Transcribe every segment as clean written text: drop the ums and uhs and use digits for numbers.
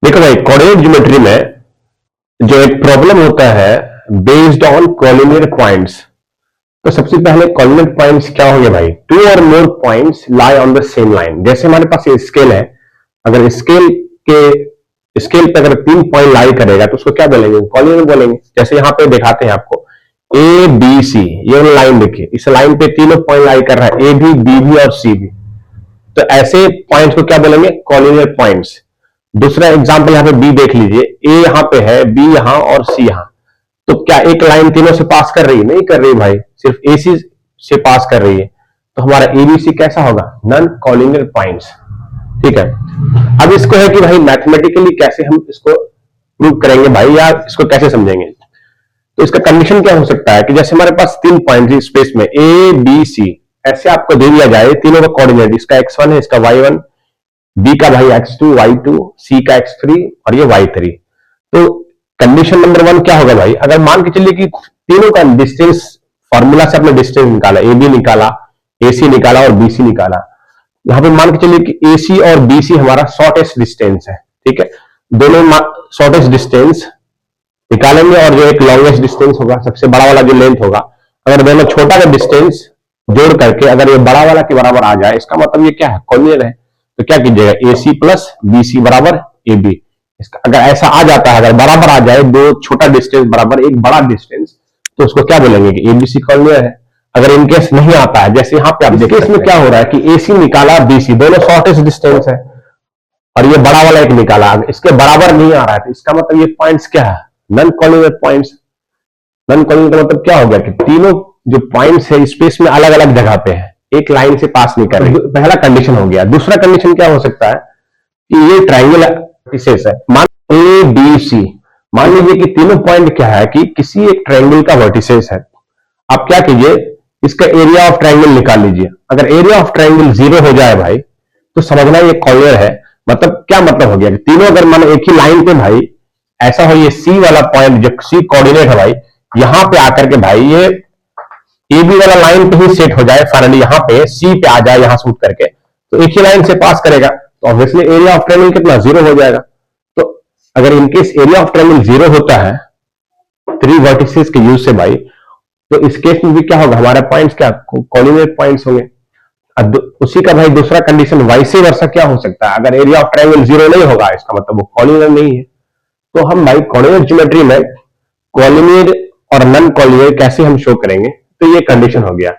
देखो भाई, coordinate geometry में जो एक प्रॉब्लम होता है बेस्ड ऑन कॉलिनियर पॉइंट्स। तो सबसे पहले कॉलिनियर पॉइंट्स क्या होंगे भाई? टू और more points lie on the same line. जैसे हमारे पास ये स्केल है, अगर स्केल पे अगर 3 पॉइंट लाई करेगा तो उसको क्या बोलेंगे? कॉलिनियर बोलेंगे। जैसे यहां पे दिखाते हैं आपको ए बी सी, ये लाइन देखिए, इस लाइन पे तीनों पॉइंट लाई कर रहा है, ए भी, बी भी और सी भी। तो ऐसे पॉइंट्स को क्या बोलेंगे? Collinear points. दूसरा एग्जांपल यहां पे बी देख लीजिए, ए यहां पे है, बी यहां और सी यहां। तो क्या एक लाइन तीनों से पास कर रही है? नहीं कर रही भाई, सिर्फ एसी से पास कर रही है। तो हमारा एबीसी कैसा होगा? Non collinear points. ठीक है। अब इसको है कि भाई मैथमेटिकली कैसे हम इसको प्रूव करेंगे भाई, या इसको कैसे समझेंगे? तो इसका कंडीशन क्या हो सकता है कि जैसे हमारे पास 3 पॉइंट स्पेस में ए बी सी, ऐसे आपको दे दिया जाए तीनों का कोऑर्डिनेट, इसका x1 है, इसका y1, बी का भाई x2 y2, सी का x3 और ये y3। तो कंडीशन नंबर 1 क्या होगा भाई? अगर मान के चलिए कि तीनों का डिस्टेंस, फॉर्मूला से आपने डिस्टेंस निकाला, ए बी निकाला, ए सी निकाला और बी सी निकाला। यहां पे मान के चलिए कि ए सी और बी सी हमारा शॉर्टेस्ट डिस्टेंस है। ठीक है, दोनों शॉर्टेस्ट डिस्टेंस निकालेंगे और जो एक लॉन्गेस्ट डिस्टेंस होगा, सबसे बड़ा वाला जो लेंथ होगा, अगर दोनों छोटा का डिस्टेंस जोड़ करके अगर ये बड़ा वाला के बराबर आ जाए, इसका मतलब ये क्या है? कॉलिनियर है। तो क्या कीजिएगा? ए सी प्लस बी सी बराबर ए बी। इसका अगर ऐसा आ जाता है, अगर बराबर आ जाए, दो छोटा डिस्टेंस बराबर एक बड़ा डिस्टेंस, तो उसको क्या बोलेंगे? कि एबीसी कॉलिनियर है। अगर इनकेस नहीं आता है, जैसे यहां पे आप देखिए, इसमें क्या हो रहा है कि एसी निकाला, बीसी, दोनों शॉर्टेस्ट डिस्टेंस है, और ये बड़ा वाला एक निकाला, इसके बराबर नहीं आ रहा है, तो इसका मतलब ये पॉइंट्स क्या है? Non collinear points. Non collinear का मतलब क्या हो गया कि तीनों जो पॉइंट्स है स्पेस में अलग अलग जगह पे है, एक लाइन से पास नहीं कर रही। पहला कंडीशन हो गया। दूसरा कंडीशन क्या हो सकता है कि ये ट्राइंगल वर्टिसेस है, मान ए बी सी। मान लीजिए कि तीनों पॉइंट क्या है कि किसी एक ट्राइंगल का वर्टिसेस है। आप क्या कीजिए, इसका एरिया ऑफ ट्राइंगल निकाल लीजिए। अगर एरिया ऑफ ट्राइंगल 0 हो जाए भाई, तो समझना ये कॉलिनियर है। मतलब क्या मतलब हो गया कि तीनों अगर मानो एक ही लाइन पे भाई ऐसा हो, ये सी वाला पॉइंट जो सी कोऑर्डिनेट है भाई, यहां पे आकर के भाई ये ए बी वाला लाइन पे ही सेट हो जाए, फाइनली यहां पे सी पे आ जाए, यहां शूट करके, तो एक ही लाइन से पास करेगा, तो ऑब्वियसली एरिया ऑफ ट्रायंगल कितना? 0 हो जाएगा। तो अगर इनकेस एरिया ऑफ ट्रायंगल 0 होता है 3 वर्टिसेस के यूज से भाई, तो इस केस में भी क्या होगा? हमारे पॉइंट्स क्या? कॉलिनियर पॉइंट्स होंगे। अब उसी का भाई दूसरा कंडीशन वाइस वर्सा क्या हो सकता है? अगर एरिया ऑफ ट्रायंगल 0 नहीं होगा, इसका मतलब वो कॉलिनियर नहीं है। तो हम भाई कोऑर्डिनेट ज्योमेट्री में कॉलिनियर और नॉन कॉलिनियर कैसे हम शो करेंगे? तो ये कंडीशन हो गया।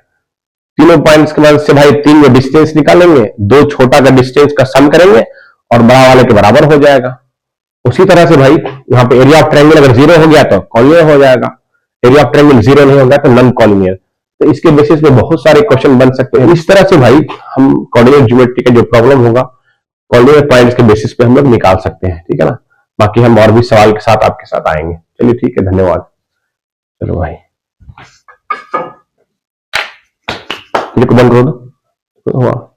तीनों पॉइंट्स के बाद से भाई 3 का डिस्टेंस निकालेंगे, 2 छोटा का डिस्टेंस का सम करेंगे और बड़ा वाले के बराबर हो जाएगा। उसी तरह से भाई यहाँ पे एरिया ऑफ ट्रायंगल अगर 0 हो गया तो कॉलिनियर हो जाएगा, एरिया ऑफ ट्रायंगल 0 नहीं होगा तो नॉन कॉलिनियर। तो इसके बेसिस पे बहुत सारे क्वेश्चन बन सकते हैं। इस तरह से भाई हम कोऑर्डिनेट ज्योमेट्री का जो प्रॉब्लम होगा कॉलिनियर पॉइंट्स के बेसिस पे हम लोग निकाल सकते हैं। ठीक है ना? बाकी हम और भी सवाल के साथ आपके साथ आएंगे। चलिए ठीक है, धन्यवाद। चलो भाई, बंद करो।